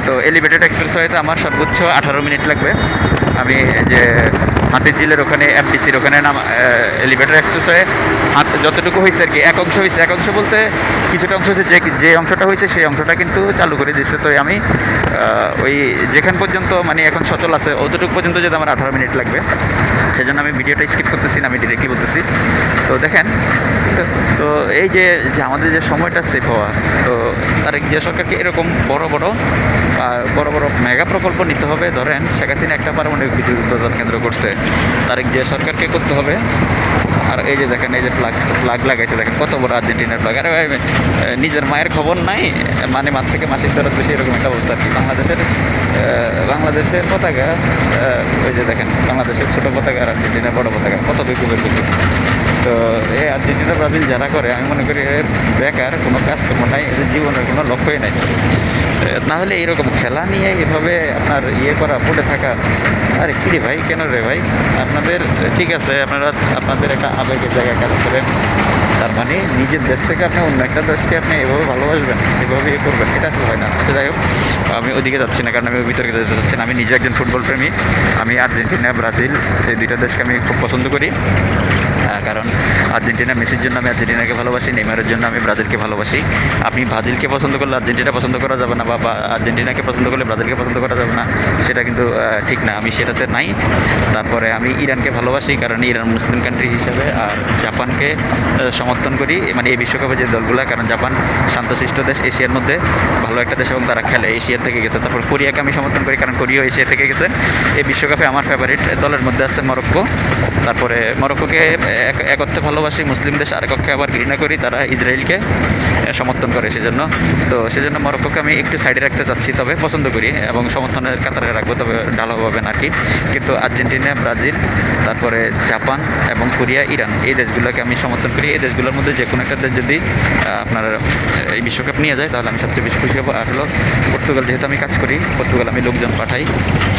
তো এলিভেটেড এক্সপ্রেসওয়েতে আমার সর্বোচ্চ 18 মিনিট লাগবে। আমি যে হাতিঝিলের ওখানে এফডিসির ওখানে এলিভেটেড এক্সপ্রেসওয়ে যতটুকু হয়েছে আর কি, এক অংশ হয়েছে, এক অংশ বলতে কিছুটা অংশ হচ্ছে, যে অংশটা হয়েছে সেই অংশটা কিন্তু চালু করে দিচ্ছে। তো আমি ওই যেখান পর্যন্ত মানে এখন সচল আছে অতটুকু পর্যন্ত যেতে আমার 18 মিনিট লাগবে। সেজন্য আমি ভিডিওটা স্কিপ করতেছি না, আমি ডিরেক্টলি বলতেছি। তো দেখেন, তো এই যে আমাদের যে সময়টা সেভ হওয়া, তো তারেক জিয়া সরকারকে এরকম বড় বড় মেগা প্রকল্প নিতে হবে। ধরেন শেখ হাসিনা একটা পারমাণবিক বিদ্যুৎ উৎপাদন কেন্দ্র করছে, তারেক জিয়া সরকারকে করতে হবে। আর এই যে দেখেন, এই যে ফ্লাগ লাগাইছে, দেখেন কত বড় আর্জেন্টিনার ফ্লাগ। আরে ভাই, নিজের মায়ের খবর নাই, মানে মাছ থেকে মাসির দরদ বেশি, এরকম একটা অবস্থা আর কি। বাংলাদেশের পতাকা, ওই যে দেখেন বাংলাদেশের ছোট পতাকা আর আর্জেন্টিনার বড় পতাকা, কত বেকুবের বেশি। তো এই আর্জেন্টিনা ব্রাজিল যারা করে, আমি মনে করি এর বেকার, কোনো কাজকর্ম নাই, এদের জীবনের কোনো লক্ষ্যই নাই। নাহলে এইরকম খেলা নিয়ে এভাবে আপনার ইয়ে করা, পড়ে থাকা, আরে কী রে ভাই, কেন রে ভাই? আপনাদের ঠিক আছে, আপনাদের একটা আবেগের জায়গায় কাজ করেন, তার মানে নিজের দেশ থেকে আপনি অন্য একটা দেশকে আপনি এভাবে ভালোবাসবেন, এভাবে ইয়ে করবেন, এটা আসলে হয় না। আচ্ছা যাই হোক, আমি ওদিকে যাচ্ছি না, কারণ আমি বিতর্কে যেতে চাচ্ছি না। আমি নিজে একজন ফুটবল প্রেমী, আমি আর্জেন্টিনা ব্রাজিল এই দুইটা দেশকে আমি খুব পছন্দ করি। কারণ আর্জেন্টিনা মেসির জন্য আমি আর্জেন্টিনাকে ভালোবাসি, নেইমারের জন্য আমি ব্রাজিলকে ভালোবাসি। আপনি ব্রাজিলকে পছন্দ করলে আর্জেন্টিনা পছন্দ করা যাবে না, বা আর্জেন্টিনাকে পছন্দ করলে ব্রাজিলকে পছন্দ করা যাবে না, সেটা কিন্তু ঠিক না, আমি সেটাতে নাই। তারপরে আমি ইরানকে ভালোবাসি, কারণ ইরান মুসলিম কান্ট্রি হিসাবে। আর জাপানকে সমর্থন করি, মানে এই বিশ্বকাপে যে দলগুলো, কারণ জাপান শান্তশিষ্ট দেশ, এশিয়ার মধ্যে ভালো একটা দেশ এবং তারা খেলে, এশিয়া থেকে গেছে। তারপর কোরিয়াকে আমি সমর্থন করি, কারণ কোরিয়াও এশিয়া থেকে গেছে। এই বিশ্বকাপে আমার ফেভারিট দলের মধ্যে আছে মরক্কো। তারপরে মরক্কোকে এক অর্থে ভালোবাসি, মুসলিম দেশ, আরেক অর্থে আবার ঘৃণা করি, তারা ইসরায়েলকে সমর্থন করে। সেজন্য মরক্কোকে আমি একটু সাইডে রাখতে চাচ্ছি, তবে পছন্দ করি এবং সমর্থনের কাতারে রাখবো, তবে ঢালাওভাবে না আর কি। কিন্তু আর্জেন্টিনা, ব্রাজিল, তারপরে জাপান এবং কোরিয়া, ইরান, এই দেশগুলোকে আমি সমর্থন করি। এই দেশগুলোর মধ্যে যে কোনো একটা দেশ যদি আপনার এই বিশ্বকাপ নিয়ে যায়, তাহলে আমি সবচেয়ে বেশি খুশি হবো। আর হলো পর্তুগাল, যেহেতু আমি কাজ করি পর্তুগাল, আমি লোকজন পাঠাই,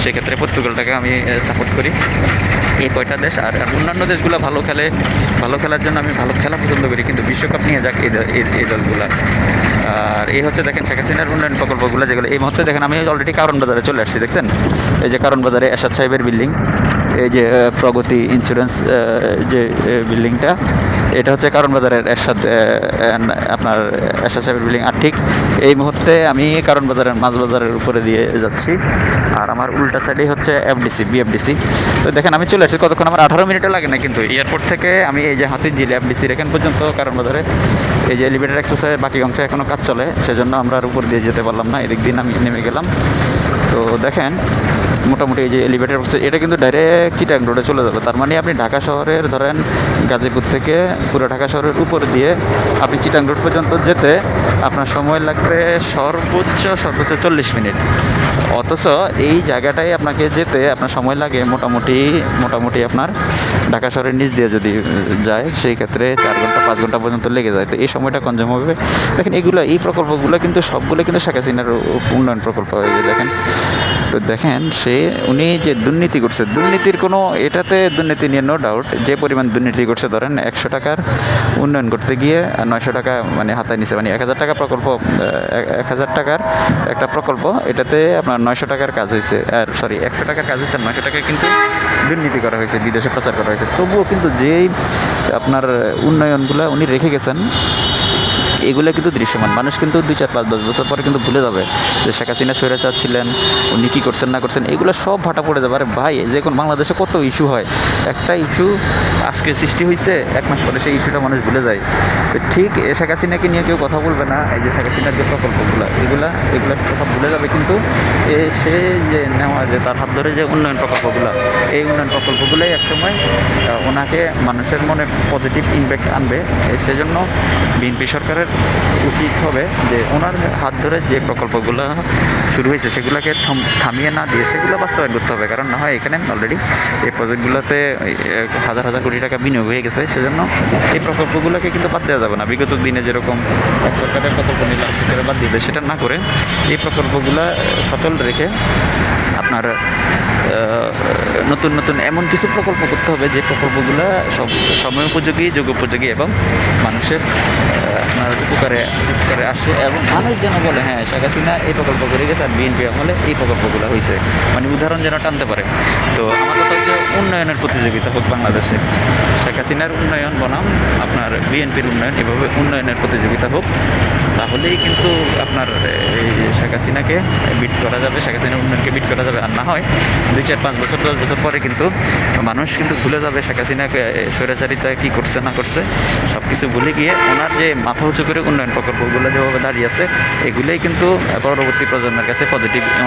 সেক্ষেত্রে পর্তুগালটাকে আমি সাপোর্ট করি। এই কয়টা দেশ। আর অন্যান্য দেশগুলো ভালো খেলার জন্য আমি ভালো খেলা পছন্দ করি, কিন্তু বিশ্বকাপ নিয়ে যাক এই দলগুলো। আর এই হচ্ছে দেখেন শেখ হাসিনার উন্নয়ন প্রকল্পগুলো, যেগুলো এই মুহূর্তে দেখেন আমি অলরেডি কারণ বাজারে চলে আসছি, দেখছেন এই যে কারণ বাজারে এরশাদ সাহেবের বিল্ডিং, এই যে প্রগতি ইন্স্যুরেন্স যে বিল্ডিংটা, এটা হচ্ছে কারণ বাজারের এরশাদ আপনার এরশাদ সাহেবের বিল্ডিং। আর ঠিক এই মুহূর্তে আমি কারণ বাজারের মাছ বাজারের উপরে দিয়ে যাচ্ছি, আর আমার উল্টা সাইডেই হচ্ছে বিএফডিসি। তো দেখেন আমি চলে আসছি, কতক্ষণ আমার 18 মিনিটও লাগে না কিন্তু এয়ারপোর্ট থেকে আমি এই যে হাতিঝিল এফডিসির এখান পর্যন্ত কারণ বাজারে এই যে এলিভেটর এক্সারসাইজ বাকি অংশে এখনও কাজ চলে, সেজন্য আমরা আর উপর দিয়ে যেতে পারলাম না, এদিক দিন আমি নেমে গেলাম। তো দেখেন মোটামুটি এই যে এলিভেটর এটা কিন্তু ডাইরেক্ট চিটাগাং রোডে চলে যাবে। তার মানে আপনি ঢাকা শহরের ধরেন গাজীপুর থেকে পুরো ঢাকা শহরের উপর দিয়ে আপনি চিটাগাং রোড পর্যন্ত যেতে আপনার সময় লাগবে সর্বোচ্চ 40 মিনিট। অথচ এই জায়গাটায় আপনাকে যেতে আপনার সময় লাগে মোটামুটি আপনার ঢাকা শহরের নিচ দিয়ে যদি যায় সেই ক্ষেত্রে 4 ঘন্টা 5 ঘন্টা পর্যন্ত লেগে যায়। তো এই সময়টা কনজিউম হবে। দেখেন এই প্রকল্পগুলো কিন্তু সবগুলো কিন্তু শেখ হাসিনার উন্নয়ন প্রকল্প হয়ে যায়। দেখেন তো দেখেন উনি যে দুর্নীতি করছে, দুর্নীতির কোনো এটাতে দুর্নীতি নিয়ে নো ডাউট, যে পরিমাণ দুর্নীতি করছে ধরেন 100 টাকার উন্নয়ন করতে গিয়ে 900 টাকা মানে হাতায় নিছে, মানে 1000 টাকা প্রকল্প, 1000 টাকার একটা প্রকল্প, এটাতে আপনার 900 টাকার কাজ হয়েছে, আর 100 টাকার কাজ হয়েছে, 900 টাকায় কিন্তু দুর্নীতি করা হয়েছে, বিদেশে প্রচার করা হয়েছে। তবুও কিন্তু যেই আপনার উন্নয়নগুলো উনি রেখে গেছেন এগুলো কিন্তু দৃশ্যমান। মানুষ কিন্তু 2, 4, 5, 10 বছর পরে কিন্তু ভুলে যাবে যে শেখ হাসিনা স্বৈরাচার ছিলেন, উনি কী করছেন না করছেন, এগুলো সব ভাটা পড়ে যাবে। আরে ভাই, যে কোন বাংলাদেশে কত ইস্যু হয়, একটা ইস্যু আজকে সৃষ্টি হয়েছে, 1 মাস পরে সেই ইস্যুটা মানুষ ভুলে যায়। তো ঠিক শেখ হাসিনাকে নিয়ে কেউ কথা বলবে না, এই যে শেখ হাসিনার যে প্রকল্পগুলো এগুলো সব ভুলে যাবে। কিন্তু সে যে নেওয়া যে তার হাত ধরে যে উন্নয়ন প্রকল্পগুলো, এই উন্নয়ন প্রকল্পগুলোই একসময় ওনাকে মানুষের মনে পজিটিভ ইমপ্যাক্ট আনবে। সেজন্য বিএনপি সরকারের উচিত হবে যে ওনার হাত ধরে যে প্রকল্পগুলো শুরু হয়েছে সেগুলোকে থামিয়ে না দিয়ে সেগুলো বাস্তবায়ন করতে হবে। কারণ না হয় এখানে অলরেডি এই প্রজেক্টগুলোতে হাজার কোটি টাকা বিনিয়োগ হয়ে গেছে, সেজন্য এই প্রকল্পগুলোকে কিন্তু বাদ দেওয়া যাবে না। বিগত দিনে যেরকম এক সরকারের প্রকল্প নিলাম সেটা বাদ দিবে, সেটা না করে এই প্রকল্পগুলো সচল রেখে আপনার নতুন এমন কিছু প্রকল্প করতে হবে যে প্রকল্পগুলো সময় উপযোগী, যুগ উপযোগী এবং মানুষের আপনার উপকারে আসে, এবং মানুষ যেন বলে হ্যাঁ শেখ হাসিনা এই প্রকল্প করে গেছে আর বিএনপি আমলে এই প্রকল্পগুলো হয়েছে, মানে উদাহরণ যেন টানতে পারে। তো আমার কথা হচ্ছে উন্নয়নের প্রতিযোগিতা হোক বাংলাদেশে, শেখ হাসিনার উন্নয়ন বনাম আপনার বিএনপির উন্নয়ন, এভাবে উন্নয়নের প্রতিযোগিতা হোক, তাহলেই কিন্তু আপনার এই শেখ হাসিনাকে বিট করা যাবে, শেখ হাসিনার উন্নয়নকে বিট করা যাবে। আর না হয় 2, 4, 5 বছর 10 বছর পরে কিন্তু মানুষ কিন্তু ভুলে যাবে শেখ হাসিনাকে স্বৈরাচারিতা কী করছে না করছে, সব কিছু ভুলে গিয়ে ওনার যে মাথা উঁচু করে উন্নয়ন প্রকল্পগুলো যেভাবে দাঁড়িয়ে আছে এগুলোই কিন্তু পরবর্তী প্রজন্মের কাছে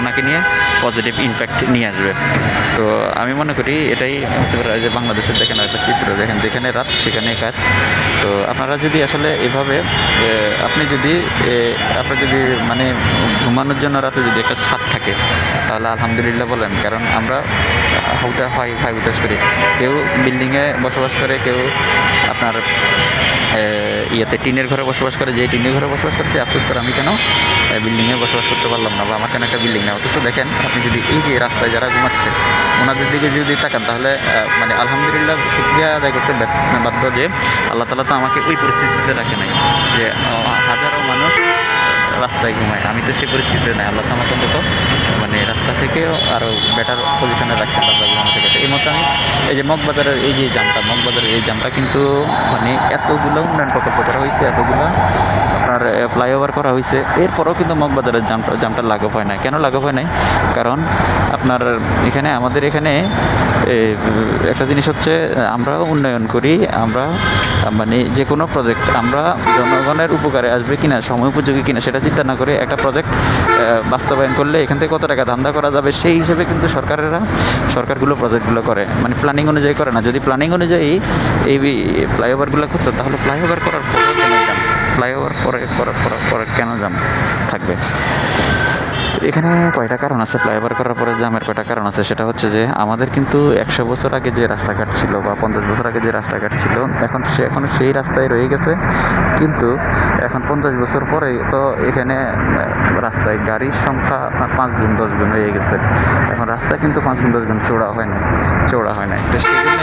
ওনাকে নিয়ে পজিটিভ ইমপ্যাক্ট নিয়ে আসবে। তো আমি মনে করি এটাই হতে পারে যে বাংলাদেশের দেখেন একটা চিত্র, দেখেন যেখানে রাত সেখানে কাজ। তো আপনারা যদি আসলে এভাবে আপনার যদি মানে ঘুমানোর জন্য রাতে যদি একটা ছাদ থাকে তাহলে আলহামদুলিল্লাহ বলেন। কারণ আমরা হাই উঠাস করি, কেউ বিল্ডিংয়ে বসবাস করে, কেউ আপনার টিনের ঘরে বসবাস করে, যে টিনের ঘরে বসবাস করছে আফসোস করে আমি কেন বিল্ডিংয়ে বসবাস করতে পারলাম না, বা আমার কেন একটা বিল্ডিং না। অথচ দেখেন আপনি যদি এই যে রাস্তায় যারা ঘুমাচ্ছে ওনাদের দিকে যদি তাকান তাহলে মানে আলহামদুলিল্লাহ শুকরিয়া আদায় করতে বাধ্য যে আল্লাহ তাআলা তো আমাকে ওই পরিস্থিতিতে রাখে নাই যে হাজারো মানুষ রাস্তায় ঘুমায়, আমি তো সেই পরিস্থিতিতে নাই। আল্লাহ তো আমাকে অন্তত মানে রাস্তা থেকেও আরও বেটার পজিশনে রাখছেন রাস্তা ঘুমানো থেকে। তো এই মতো আমি এই যে মগবাজারের এই যে জামটা কিন্তু মানে এতগুলো উন্নয়ন প্রকল্প করা হয়েছে, এতগুলো আপনার ফ্লাইওভার করা হয়েছে, এরপরও কিন্তু মগবাজারের জামটা লাঘব হয় না। কেন লাঘব হয় নাই? কারণ আপনার আমাদের এখানে একটা জিনিস হচ্ছে আমরা উন্নয়ন করি, আমরা মানে যে কোনো প্রজেক্ট আমরা জনগণের উপকারে আসবে কিনা, সময় উপযোগী কিনা সেটা চিন্তা না করে একটা প্রজেক্ট বাস্তবায়ন করলে এখান থেকে কত টাকা ধান্দা করা যাবে সেই হিসেবে কিন্তু সরকারগুলো প্রজেক্টগুলো করে, মানে প্ল্যানিং অনুযায়ী করে না। যদি প্ল্যানিং অনুযায়ী এই ফ্লাইওভারগুলো করতো তাহলে ফ্লাইওভার করার পরে ফ্লাইওভার পরে কেন জাম থাকবে? এখানে কয়টা কারণ আছে ফ্লাইওভার করার পরে জামের কয়টা কারণ আছে। সেটা হচ্ছে যে আমাদের কিন্তু 100 বছর আগে যে রাস্তাঘাট ছিল বা 50 বছর আগে যে রাস্তাঘাট ছিল এখন সেই রাস্তায় রয়ে গেছে, কিন্তু এখন 50 বছর পরে তো এখানে রাস্তায় গাড়ির সংখ্যা 5 গুণ 10 গুণ হয়ে গেছে। এখন রাস্তা কিন্তু 5 গুণ 10 গুণ চওড়া হয় না। তো সেই জন্য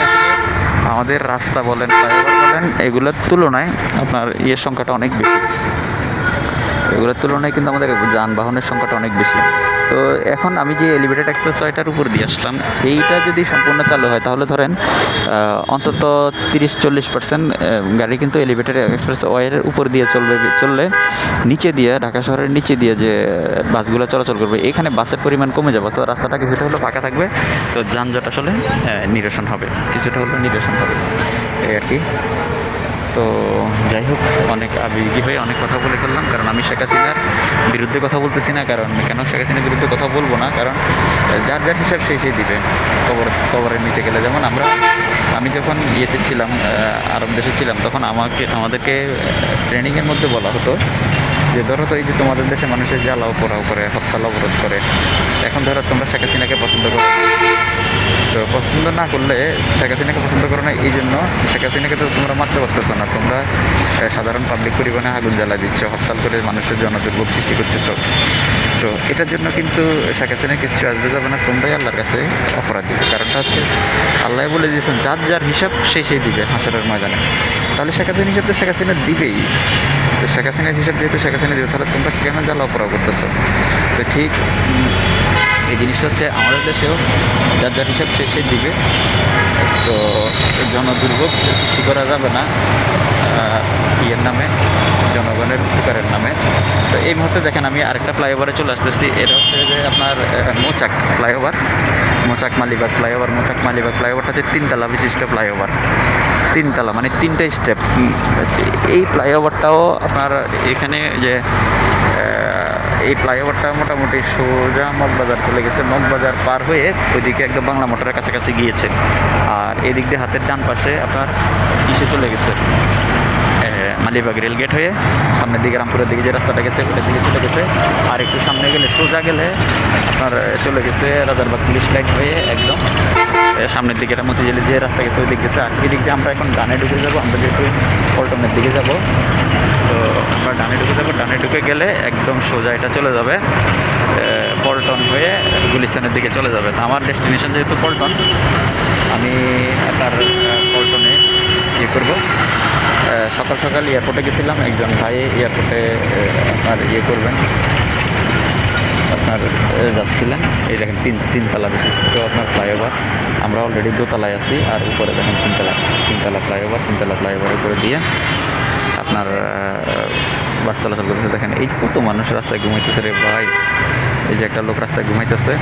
আমাদের রাস্তা বলেন ফ্লাইওভার বলেন এগুলোর তুলনায় আপনার সংখ্যাটা অনেক বেশি। এগুলোর তুলনায় কিন্তু আমাদের যানবাহনের সংখ্যাটা অনেক বেশি। তো এখন আমি যে এলিভেটেড এক্সপ্রেসওয়েটার উপর দিয়ে আসলাম, এইটা যদি সম্পূর্ণ চালু হয় তাহলে ধরেন অন্তত 30-40% গাড়ি কিন্তু এলিভেটেড এক্সপ্রেসওয়ের উপর দিয়ে চললে নিচে দিয়ে, ঢাকা শহরের নিচে দিয়ে যে বাসগুলো চলাচল করবে, এখানে বাসের পরিমাণ কমে যাবে, তো রাস্তাটা কিছুটা হলেও ফাঁকা থাকবে, তো যানজট আসলে নিরসন হবে, কিছুটা হলেও নিরসন হবে, এই আর কি। তো যাই হোক, অনেক আবেগী হয়ে অনেক কথা বলে ফেললাম, কারণ আমি শেখ হাসিনার বিরুদ্ধে কথা বলতেছি না। কারণ কেন শেখ হাসিনার বিরুদ্ধে কথা বলবো না, কারণ যার যার হিসাব সেই দিবে। কবরের নিচে গেলে, যেমন আমি যখন ইয়েতে ছিলাম, আরব দেশে ছিলাম, তখন আমাদেরকে ট্রেনিংয়ের মধ্যে বলা হতো যে ধরো তো এই যে তোমাদের দেশে মানুষের জ্বালাও পোড়াও করে, হরতাল অবরোধ করে, এখন ধরো তোমরা শেখ হাসিনাকে পছন্দ করো, তো পছন্দ না করলে, শেখ হাসিনাকে পছন্দ করো না, এই জন্য শেখ হাসিনাকে তো তোমরা মারতে পারতেছো না, তোমরা সাধারণ পাবলিক পরিবহনে আগুন জ্বালা দিচ্ছ, হরতাল করে মানুষের জনদুর্ভোগ সৃষ্টি করতেছ। তো এটার জন্য কিন্তু শেখ হাসিনা কিচ্ছু আসবে যাবে না, তোমরাই আল্লাহর কাছে অপরাধী। কারণটা হচ্ছে আল্লাহ বলে দিয়েছেন যার যার হিসাব সেই দিবে হাসরের ময়দানে। তাহলে শেখ হাসিনার হিসাব তো শেখ হাসিনা দিবেই। তো শেখ হাসিনার হিসাব যেহেতু শেখ হাসিনা দিবে, তাহলে তোমরা কেন জ্বালা অপরাধ করতেছো? তো ঠিক এই জিনিসটা হচ্ছে আমাদের দেশেও যার যার হিসাব সেই দিবে। তো জনদুর্ভোগ সৃষ্টি করা যাবে না ইয়ের নামে, জনগণের উপকারের নামে। তো এই মুহূর্তে দেখেন আমি আরেকটা ফ্লাইওভারে চলে আসতেছি। এটা হচ্ছে যে আপনার মোচাক ফ্লাইওভার, মোচাক মালিবাগ ফ্লাইওভারটা হচ্ছে 3 তলা বিশিষ্ট ফ্লাইওভার। 3 তলা মানে 3টা স্টেপ। এই ফ্লাইওভারটাও আপনার এখানে যে এই ফ্লাইওভারটা মোটামুটি সোজা মগবাজার চলে গেছে, মগবাজার পার হয়ে ওইদিকে একদম বাংলা মোটরের কাছাকাছি গিয়েছে। আর এদিক দিয়ে হাতের ডান পাশে আপনার কিসে চলে গেছে, মালিবাগ রেলগেট হয়ে সামনের দিকে রামপুরের দিকে যে রাস্তাটা গেছে ওটার দিকে চলে গেছে। আর একটু সামনে গেলে, সোজা গেলে আপনার চলে গেছে রাজারবাগ পুলিশ লাইন হয়ে একদম সামনের দিকে একটা মতিঝিলের যে রাস্তা গেছে ওই দিক গেছে। আর এদিক দিয়ে আমরা এখন ডানে ঢুকে যাবো, আমরা যেহেতু পল্টনের দিকে যাব, তো আমরা ডানে ঢুকে যাবো। ডানে ঢুকে গেলে একদম সোজা এটা চলে যাবে পল্টন হয়ে গুলিস্তানের দিকে চলে যাবে। তো আমার ডেস্টিনেশন যেহেতু পল্টন, আমি আপনার পল্টনে ইয়ে করবো। সকাল সকাল এয়ারপোর্টে গেছিলাম, একজন ভাই এয়ারপোর্টে আপনার ইয়ে করবেন, আপনার যাচ্ছিলেন। এই দেখেন 3 তলা বিশিষ্ট আপনার ফ্লাইওভার, আমরা অলরেডি 2 তলায় আছি। আর উপরে দেখেন 3 তলা ফ্লাইওভার উপরে দিয়ে আপনার বাস চলাচল করতেছে। দেখেন এই কত মানুষ রাস্তায় ঘুমাইতেছে রে ভাই, এই যে একটা লোক রাস্তায় ঘুমাইতেছে।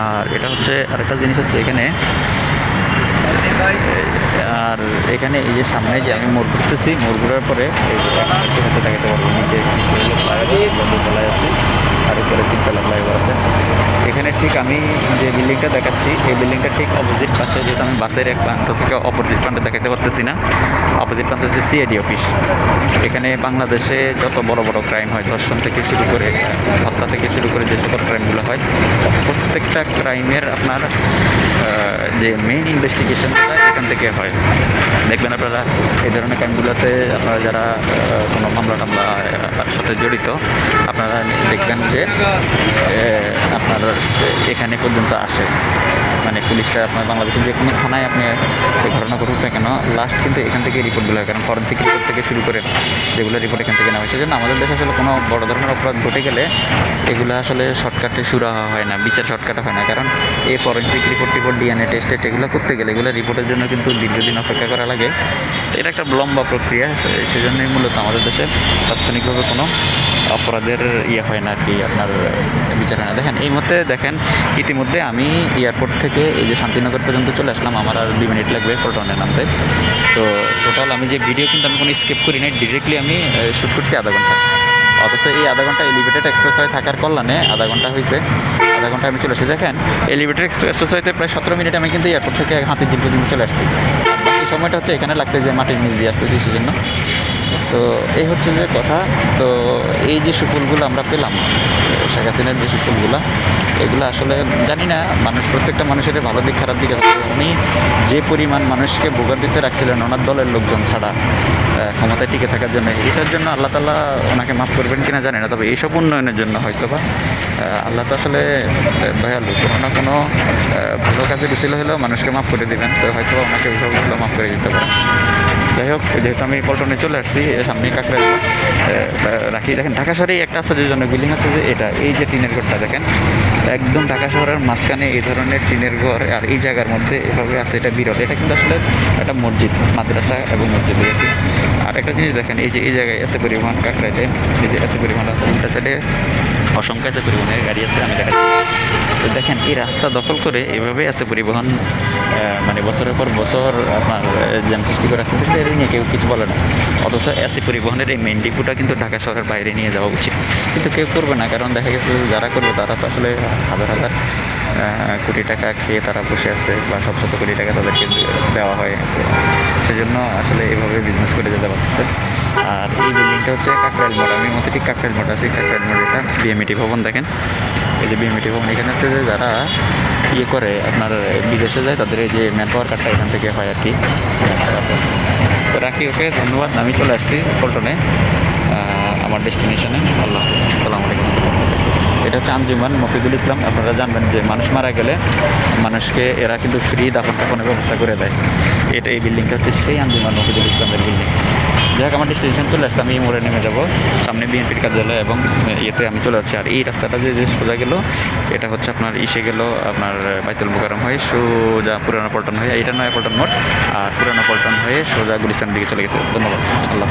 আর এটা হচ্ছে আরেকটা জিনিস হচ্ছে এখানে, আর এখানে এই যে সামনে যে আমি মোড় ঘুরতেছি, মোড় ঘুরার পরে এই যে হাতে দেখাতে পারবো নিচে ফ্লাইওভার আছি, আর উপরে 3 তলা ফ্লাইওভার আছে। এখানে ঠিক আমি যে বিল্ডিংটা দেখাচ্ছি, এই বিল্ডিংটা ঠিক অপোজিট পাশে, যেহেতু আমি বাসের এক প্রান্ত থেকে অপোজিট প্রান্তে দেখাতে পারতেছি না, অপোজিট প্রান্ত হচ্ছে সিআইডি অফিস। এখানে বাংলাদেশে যত বড় বড় ক্রাইম হয়, ধর্ষণ থেকে শুরু করে হত্যা থেকে শুরু করে যে সকল ক্রাইমগুলো হয়, প্রত্যেকটা ক্রাইমের আপনার যে মেইন ইনভেস্টিগেশনটা এখান থেকে হয়। দেখবেন আপনারা এই ধরনের ক্রাইমগুলোতে আপনারা যারা কোনো মামলা টামলার সাথে জড়িত, আপনারা দেখবেন যে আপনার এখানে পর্যন্ত আসে, মানে পুলিশটা আপনার বাংলাদেশের যে কোনো থানায় আপনি এই ঘটনা ঘটুক না কেন, লাস্ট কিন্তু এখান থেকে রিপোর্টগুলো হয়। কারণ ফরেন্সিক রিপোর্ট থেকে শুরু করে যেগুলো রিপোর্ট এখান থেকে নেওয়া হয়েছে। জন্য আমাদের দেশে আসলে কোনো বড় ধরনের অপরাধ ঘটে গেলে এগুলো আসলে শর্টকাটে সুরাহা হয় না, বিচার শর্টকাটে হয় না। কারণ এই ফরেন্সিক রিপোর্ট ডিএনএ টেস্ট এগুলো করতে গেলে এগুলো রিপোর্টের জন্য কিন্তু দীর্ঘদিন অপেক্ষা করা লাগে। এটা একটা লম্বা প্রক্রিয়া, সেজন্যই মূলত আমাদের দেশে তাৎক্ষণিকভাবে কোনো অপরাধের ইয়ে হয় না আর কি, আপনার বিচার হয় না। দেখেন এই মধ্যে দেখেন ইতিমধ্যে আমি এয়ারপোর্ট থেকে এই যে শান্তিনগর পর্যন্ত চলে আসলাম, আমার আর 2 মিনিট লাগবে পল্টনে নামতে। তো টোটাল আমি যে ভিডিও কিন্তু আমি কোনো স্কিপ করি নাই, ডিরেক্টলি আমি শ্যুট করছি আধা ঘন্টা। অথচ এই আধা ঘন্টা এলিভেটেড এক্সপ্রেসওয়ে থাকার কল্যাণে আধা ঘন্টা হয়েছে, আধা ঘন্টা আমি চলে আসছি। দেখেন এলিভেটেড এক্সপ্রেসওয়েতে প্রায় 17 মিনিটে আমি কিন্তু এয়ারপোর্ট থেকে হাতিঝিল পর্যন্ত চলে আসছি। বাকি সময়টা হচ্ছে এখানে লাগছে যে মাটির নিচ দিয়ে আসতেছি সেজন্য। তো এই হচ্ছে যে কথা। তো এই যে সুফলগুলো আমরা পেলাম, শেখ হাসিনার যে সুফলগুলো, এগুলো আসলে জানি না, প্রত্যেকটা মানুষের ভালো দিক খারাপ দিক আছে। উনি যে পরিমাণ মানুষকে ভোগান্তিতে রাখছিলেন ওনার দলের লোকজন ছাড়া ক্ষমতায় টিকে থাকার জন্য, এটার জন্য আল্লাহ তাআলা ওনাকে মাফ করবেন কিনা জানি না। তবে এইসব উন্নয়নের জন্য হয়তো বা আল্লাহ তো আসলে দয়ালু, কোনো না কোনো ভালো কাজে উছিলা হলেও মানুষকে মাফ করে দেবেন। তো হয়তো ওনাকে ওইসবগুলো মাফ করে দিতে পারেন। যাই হোক, যেহেতু আমি পল্টনে চলে আসছি, সামনে কাকরাইল রাখি। দেখেন ঢাকা শহরে একটা আশ্চর্যজনক বিল্ডিং আছে যে এটা, এই যে টিনের ঘরটা দেখেন, একদম ঢাকা শহরের মাঝখানে এই ধরনের টিনের ঘর আর এই জায়গার মধ্যে এভাবে আছে, এটা বিরল। এটা কিন্তু আসলে একটা মসজিদ, মাদ্রাসা এবং মসজিদ আর কি। আর একটা জিনিস দেখেন, এই যে এই জায়গায় এসে পরিবহন কাকরাইলে, এই যে এসে পরিবহন আছে, উল্টা সাইডে অসংখ্য এসে পরিবহনের গাড়ি আছে, আমি দেখাচ্ছি। তো দেখেন এই রাস্তা দখল করে এভাবে আছে পরিবহন মানে বছরের পর বছর আপনার জ্যাম সৃষ্টি করে আসতে থাকলে এটা নিয়ে কেউ কিছু বলে না। অথচ এসি পরিবহনের এই মেন ডিপুটা কিন্তু ঢাকা শহরের বাইরে নিয়ে যাওয়া উচিত, কিন্তু কেউ করবে না। কারণ দেখা গেছে যারা করবে তারা তো আসলে হাজার হাজার কোটি টাকা খেয়ে তারা বসে আছে, বা শত শত কোটি টাকা তাদেরকে দেওয়া হয়, সেজন্য আসলে এভাবে বিজনেস করে যেতে পারতেছে। আর এই বিল্ডিংটা হচ্ছে কাকরাইল মোড়, আমি মতো ঠিক কাকরাইল মোড় আছি, কাকরাইল মোড় এটা বিএমইটি ভবন। দেখেন এই যে বিএমইটি ভবন, এখানে হচ্ছে যে যারা ইয়ে করে আপনার বিদেশে যায় তাদের এই যে ম্যান পাওয়ার কার্ডটা এখান থেকে হয় আর কি। তো রাখি, ওকে, ধন্যবাদ। আমি চলে আসছি পল্টনে আমার ডেস্টিনেশনে। আল্লাহ হাফিজ, আসসালামু আলাইকুম। এটা হচ্ছে আঞ্জুমান মফিদুল ইসলাম। আপনারা জানবেন যে মানুষ মারা গেলে মানুষকে এরা কিন্তু ফ্রি দাফন টাফনের ব্যবস্থা করে দেয়। এটা এই বিল্ডিংটা হচ্ছে সেই আঞ্জুমান মফিদুল ইসলামের বিল্ডিং। যাই হোক, আমার ডেস্টিনেশন চলে আসছে, আমি এই মোড়ে নেমে যাব, সামনে বিএনপির কার্যালয় এবং ইয়েতে আমি চলে যাচ্ছি। আর এই রাস্তাটা যে সোজা গেল, এটা হচ্ছে আপনার ইসে গেল আপনার বাইতুল মোকাররম হয়ে সোজা পুরানো পল্টন হয়ে, এটা নয়া পল্টন মোড়, আর পুরানো পল্টন হয়ে সোজা গুলিস্তানের দিকে চলে গেছে। ধন্যবাদ, আল্লাহ।